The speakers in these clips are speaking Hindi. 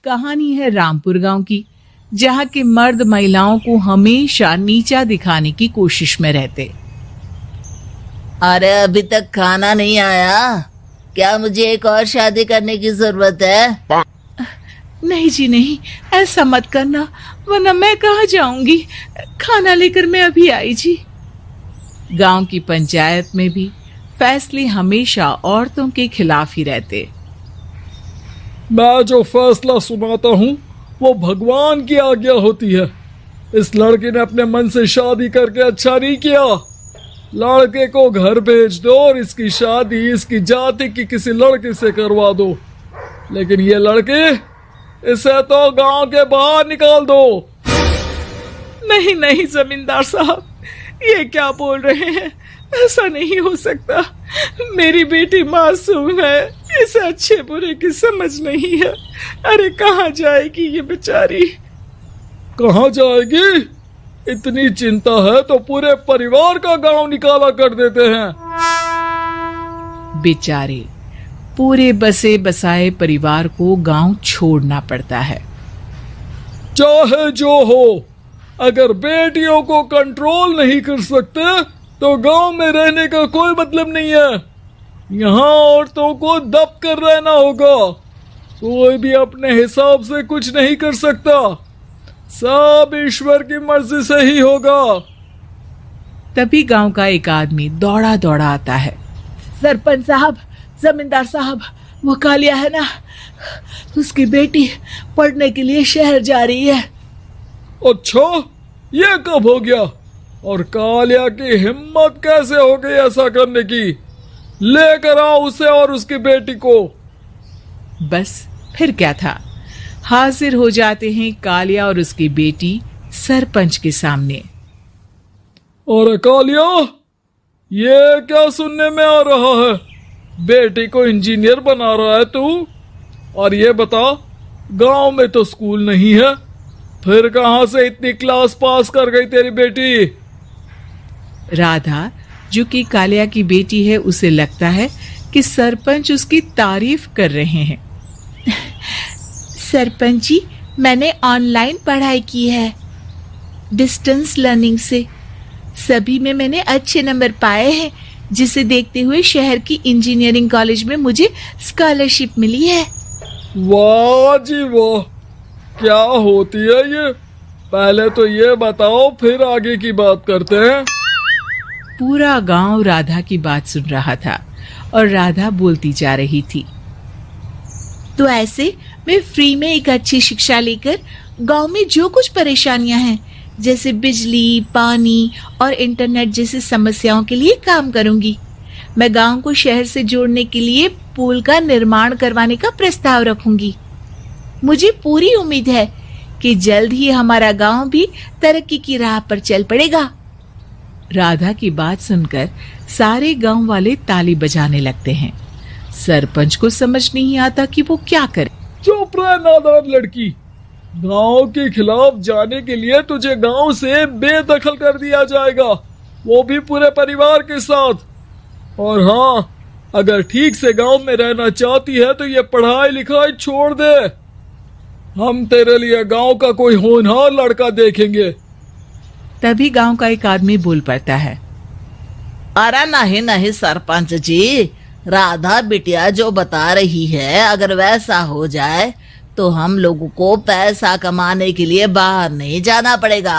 कहानी है रामपुर गांव की, जहां के मर्द महिलाओं को हमेशा नीचा दिखाने की कोशिश में रहते। अरे अभी तक खाना नहीं आया, क्या मुझे एक और शादी करने की जरूरत है? नहीं जी नहीं, ऐसा मत करना, वरना मैं कहाँ जाऊंगी। खाना लेकर मैं अभी आई जी। गांव की पंचायत में भी फैसले हमेशा औरतों के खिलाफ ही रहते। मैं जो फैसला सुनाता हूँ वो भगवान की आज्ञा होती है। इस लड़के ने अपने मन से शादी करके अच्छा नहीं किया। लड़के को घर भेज दो और इसकी शादी इसकी जाति की किसी लड़के से करवा दो, लेकिन ये लड़के, इसे तो गांव के बाहर निकाल दो। नहीं नहीं जमींदार साहब, ये क्या बोल रहे हैं? ऐसा नहीं हो सकता। मेरी बेटी मासूम है, इसे अच्छे बुरे की समझ नहीं है। अरे कहाँ जाएगी ये बेचारी? कहाँ जाएगी? इतनी चिंता है तो पूरे परिवार का गांव निकाला कर देते हैं। बेचारे पूरे बसे बसाए परिवार को गांव छोड़ना पड़ता है। चाहे जो हो, अगर बेटियों को कंट्रोल नहीं कर सकते तो गांव में रहने का कोई मतलब नहीं है। यहाँ औरतों को दब कर रहना होगा। कोई भी अपने हिसाब से कुछ नहीं कर सकता, सब ईश्वर की मर्जी से ही होगा। तभी गांव का एक आदमी दौड़ा दौड़ा आता है। सरपंच साहब, जमींदार साहब, वो कालिया है ना, उसकी बेटी पढ़ने के लिए शहर जा रही है। अच्छा, ये कब हो गया? और कालिया की हिम्मत कैसे हो गई ऐसा करने की? लेकर आओ उसे और उसकी बेटी को। बस फिर क्या था, हाजिर हो जाते हैं कालिया और उसकी बेटी सरपंच के सामने। और कालिया, ये क्या सुनने में आ रहा है? बेटी को इंजीनियर बना रहा है तू? और ये बता, गांव में तो स्कूल नहीं है, फिर कहां से इतनी क्लास पास कर गई तेरी बेटी? राधा, जो कि कालिया की बेटी है, उसे लगता है कि सरपंच उसकी तारीफ कर रहे हैं। सरपंच जी, मैंने ऑनलाइन पढ़ाई की है, डिस्टेंस लर्निंग से। सभी में मैंने अच्छे नंबर पाए हैं, जिसे देखते हुए शहर की इंजीनियरिंग कॉलेज में मुझे स्कॉलरशिप मिली है। वाह जी वाह, क्या होती है ये? पहले तो ये बताओ, फिर आगे की बात करते हैं। पूरा गांव राधा की बात सुन रहा था और राधा बोलती जा रही थी। तो ऐसे मैं फ्री में एक अच्छी शिक्षा लेकर गांव में जो कुछ परेशानियां हैं, जैसे बिजली, पानी और इंटरनेट जैसी समस्याओं के लिए काम करूंगी। मैं गांव को शहर से जोड़ने के लिए पुल का निर्माण करवाने का प्रस्ताव रखूंगी। मुझे पूरी उम्मीद है कि जल्द ही हमारा गांव भी तरक्की की राह पर चल पड़ेगा। राधा की बात सुनकर सारे गांव वाले ताली बजाने लगते हैं। सरपंच को समझ नहीं आता कि वो क्या करे। चुप रह नादान लड़की, गांव के खिलाफ जाने के लिए तुझे गांव से बेदखल कर दिया जाएगा, वो भी पूरे परिवार के साथ। और हाँ, अगर ठीक से गांव में रहना चाहती है तो ये पढ़ाई लिखाई छोड़ दे। हम तेरे लिए गांव का कोई होनहार लड़का देखेंगे। तभी गांव का एक आदमी बोल पड़ता है। अरे नहीं नहीं सरपंच जी, राधा बिटिया जो बता रही है, अगर वैसा हो जाए तो हम लोगों को पैसा कमाने के लिए बाहर नहीं जाना पड़ेगा।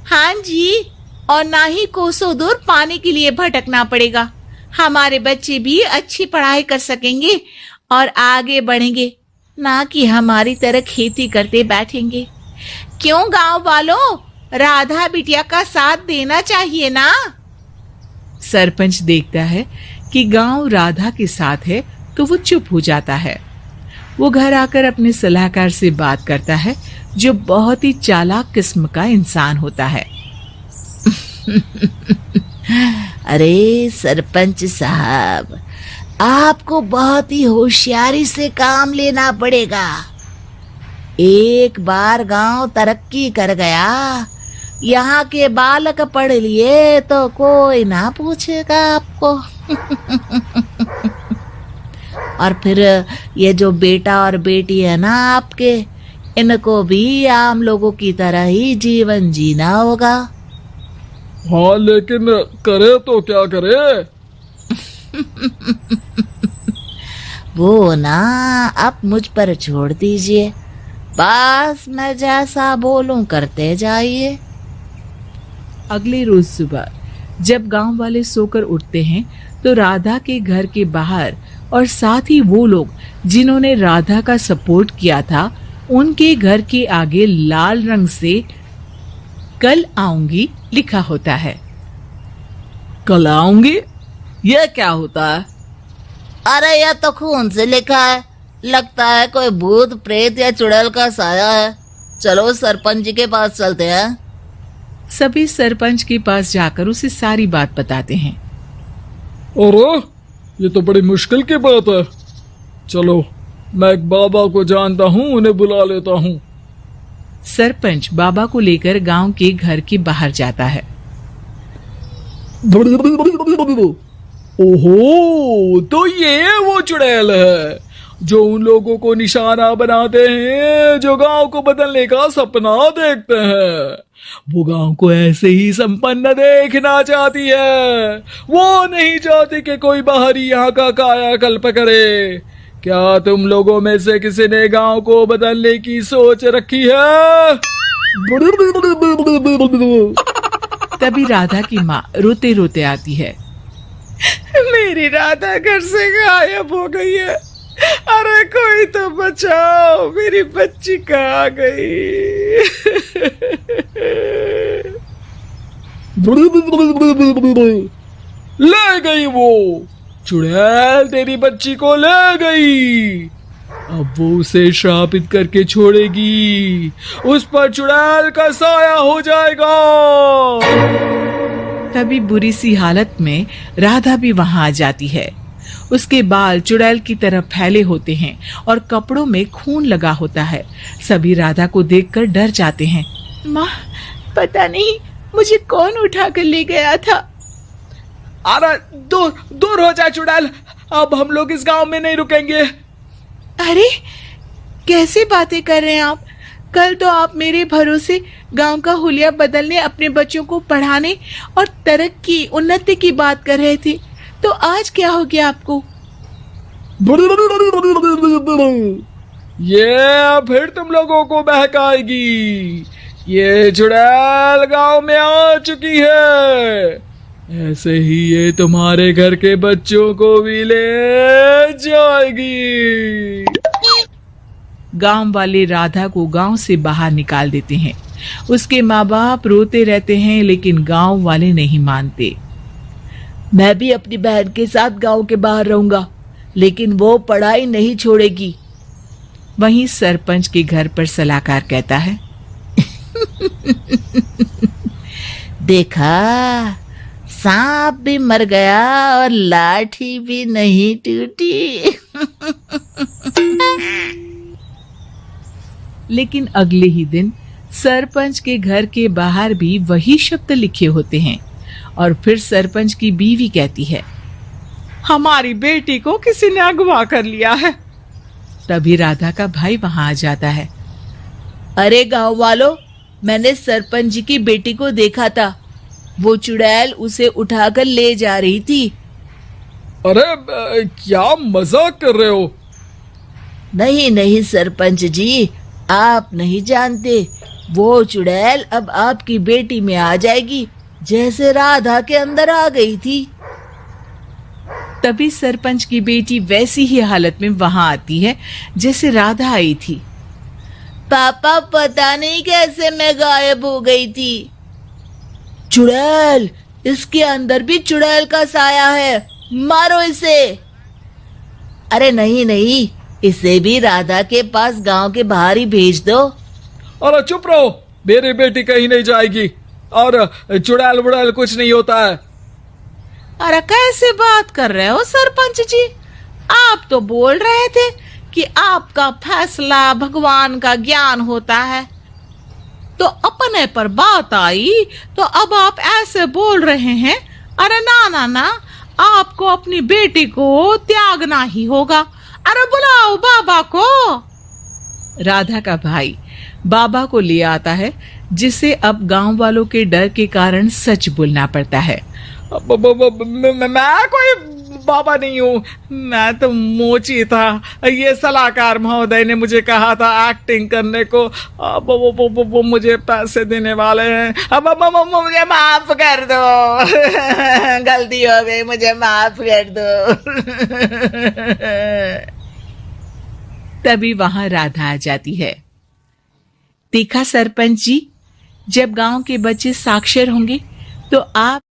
हाँ जी, और ना ही कोसों दूर पानी के लिए भटकना पड़ेगा। हमारे बच्चे भी अच्छी पढ़ाई कर सकेंगे और आगे बढ़ेंगे, ना कि हमारी तरह खेती करते बैठेंगे। क्यों गांव वालों, राधा बिटिया का साथ देना चाहिए ना। सरपंच देखता है कि गांव राधा के साथ है तो वो चुप हो जाता है। वो घर आकर अपने सलाहकार से बात करता है, जो बहुत ही चालाक किस्म का इंसान होता है। अरे सरपंच साहब, आपको बहुत ही होशियारी से काम लेना पड़ेगा। एक बार गांव तरक्की कर गया, यहाँ के बालक पढ़ लिए तो कोई ना पूछेगा आपको। और फिर ये जो बेटा और बेटी है ना आपके, इनको भी आम लोगों की तरह ही जीवन जीना होगा। हाँ, लेकिन करे तो क्या करे? वो ना आप मुझ पर छोड़ दीजिए, बस मैं जैसा बोलूं करते जाइए। अगले रोज सुबह जब गांव वाले सोकर उठते हैं तो राधा के घर के बाहर और साथ ही वो लोग जिन्होंने राधा का सपोर्ट किया था उनके घर के आगे लाल रंग से कल आऊंगी लिखा होता है। कल आऊंगी? यह क्या होता है? अरे यह तो खून से लिखा है, लगता है कोई भूत प्रेत या चुड़ैल का साया है। चलो सरपंच जी के पास चलते हैं। सभी सरपंच के पास जाकर उसे सारी बात बताते हैं। अरे ये तो बड़ी मुश्किल की बात है। चलो, मैं एक बाबा को जानता हूँ, उन्हें बुला लेता हूँ। सरपंच बाबा को लेकर गांव के घर के बाहर जाता है। ओहो, तो ये वो चुड़ैल है जो उन लोगों को निशाना बनाते हैं जो गांव को बदलने का सपना देखते हैं। वो गांव को ऐसे ही संपन्न देखना चाहती है। वो नहीं चाहती कि कोई बाहरी यहाँ का कायाकल्प करे। क्या तुम लोगों में से किसी ने गांव को बदलने की सोच रखी है? तभी राधा की माँ रोते रोते आती है। मेरी राधा घर से गायब हो गई है। अरे कोई तो बचाओ, मेरी बच्ची कहाँ गई? ले गई वो चुड़ैल, तेरी बच्ची को ले गई। अब वो उसे श्रापित करके छोड़ेगी, उस पर चुड़ैल का साया हो जाएगा। तभी बुरी सी हालत में राधा भी वहां आ जाती है। उसके बाल चुड़ैल की तरह फैले होते हैं और कपड़ों में खून लगा होता है। सभी राधा को देखकर डर जाते हैं। माँ, पता नहीं मुझे कौन उठा कर ले गया था। अरे दूर दूर हो जा चुड़ैल, अब हम लोग इस गांव में नहीं रुकेंगे। अरे कैसे बातें कर रहे हैं आप? कल तो आप मेरे भरोसे गांव का हुलिया बदलने, अपने बच्चों को पढ़ाने और तरक्की उन्नति की बात कर रहे थे, तो आज क्या हो गया आपको? ये फिर तुम लोगों को बहकाएगी। ये चुड़ैल गांव में आ चुकी है, ऐसे ही ये तुम्हारे घर के बच्चों को भी ले जाएगी। गांव वाले राधा को गांव से बाहर निकाल देते हैं। उसके माँ बाप रोते रहते हैं लेकिन गांव वाले नहीं मानते। मैं भी अपनी बहन के साथ गांव के बाहर रहूंगा, लेकिन वो पढ़ाई नहीं छोड़ेगी। वहीं सरपंच के घर पर सलाहकार कहता है। देखा, सांप भी मर गया और लाठी भी नहीं टूटी। लेकिन अगले ही दिन सरपंच के घर के बाहर भी वही शब्द लिखे होते हैं और फिर सरपंच की बीवी कहती है, हमारी बेटी को किसी ने अगवा कर लिया है। तभी राधा का भाई वहां आ जाता है। अरे गांव वालों, मैंने सरपंच जी की बेटी को देखा था। वो चुड़ैल उसे उठाकर ले जा रही थी। अरे क्या मजाक कर रहे हो? नहीं नहीं सरपंच जी, आप नहीं जानते। वो चुड़ैल अब आपकी बेटी में आ जाएगी, जैसे राधा के अंदर आ गई थी। तभी सरपंच की बेटी वैसी ही हालत में वहां आती है जैसे राधा आई थी। पापा, पता नहीं कैसे मैं गायब हो गई थी। चुड़ैल, इसके अंदर भी चुड़ैल का साया है, मारो इसे। अरे नहीं नहीं, इसे भी राधा के पास गांव के बाहर ही भेज दो। अरे चुप रहो, मेरी बेटी कहीं नहीं जाएगी और चुड़ैल बुड़ैल कुछ नहीं होता है। अरे कैसे बात कर रहे हो सरपंच जी? आप तो बोल रहे थे कि आपका फैसला भगवान का ज्ञान होता है, तो अपने पर बात आई तो अब आप ऐसे बोल रहे हैं। अरे ना ना ना, आपको अपनी बेटी को त्यागना ही होगा। अरे बुलाओ बाबा को। राधा का भाई बाबा को ले आता है, जिसे अब गांव वालों के डर के कारण सच बोलना पड़ता है। मैं कोई बाबा नहीं हूँ, मैं तो मोची था। ये सलाहकार महोदय ने मुझे कहा था एक्टिंग करने को। अब वो मुझे पैसे देने वाले हैं। अब मुझे माफ कर दो। गलती हो गई, मुझे माफ कर दो। तभी वहां राधा आ जाती है। देखा सरपंच जी, जब गांव के बच्चे साक्षर होंगे तो आप